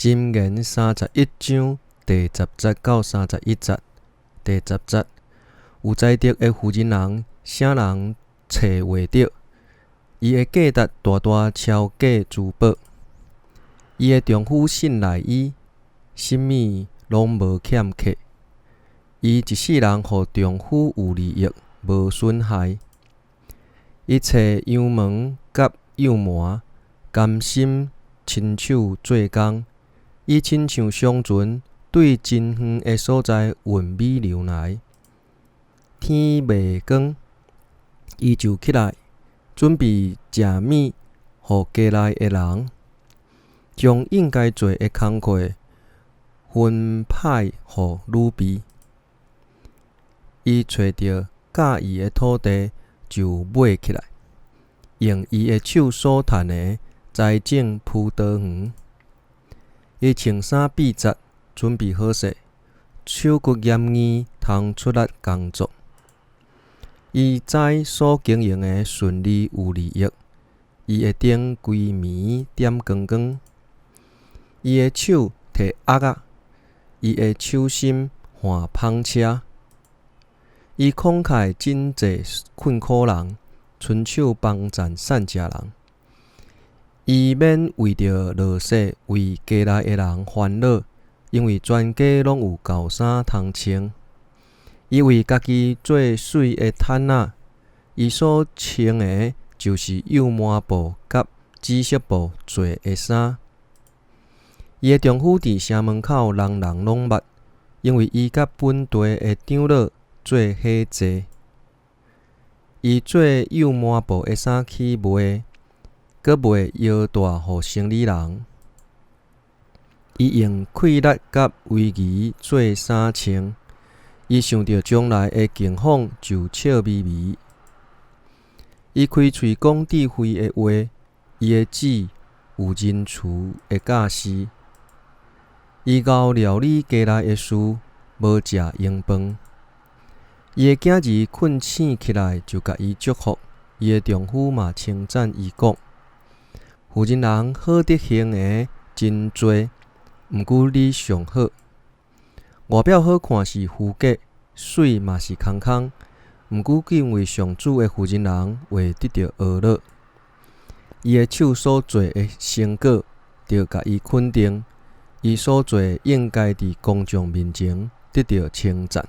箴言31章第10節到31節。第10節，有才德的妇人人，啥人找袂到？伊的价值大大超过珠宝。伊的丈夫信赖伊，什么拢无欠缺。伊一世人互丈夫有利益，无损害。伊找羊毛甲幼麻，甘心亲手做工。伊亲像上船，对真远的所在运米流来。天未光，伊就起来，准备食米，互家内的人，将应该做的工课分派互女婢。伊找到佮意的土地，就买起来，用伊的手所赚的栽种葡萄园。伊穿衫笔直，准备好势，手骨严严，通出力工作。伊知所经营的顺利有利益，伊会顶规暝点光光。伊的手摕鸭仔，伊的手心换纺车。伊慷慨真济困苦人，伸手帮赞善食人。伊免为着落雪为家内的人烦恼，因为全家拢有厚衫通穿。伊为家己做水的毯仔，伊所穿的就是幼麻布甲紫色布做的衫。伊的丈夫伫城门口，人人拢捌，因为伊甲本地的长老做伙坐。伊做幼麻布的衫去卖，阁卖腰带互生理人。伊用气力甲威仪做衫穿。伊想到将来的境况，就笑眯眯。伊开喙讲智慧的话，伊的嘴有仁慈的教示。伊熬料理家内的事，无食用饭。伊的囝儿困醒起来，就甲伊祝福。伊的丈夫嘛称赞伊讲：妇人人好德行的真多，毋过你上好。外表好看是虚假，水嘛是空空，毋过因为上主的妇人人会得到呵乐。伊的手所做的成果，就甲伊肯定。伊所做应该伫公众面前得到称赞。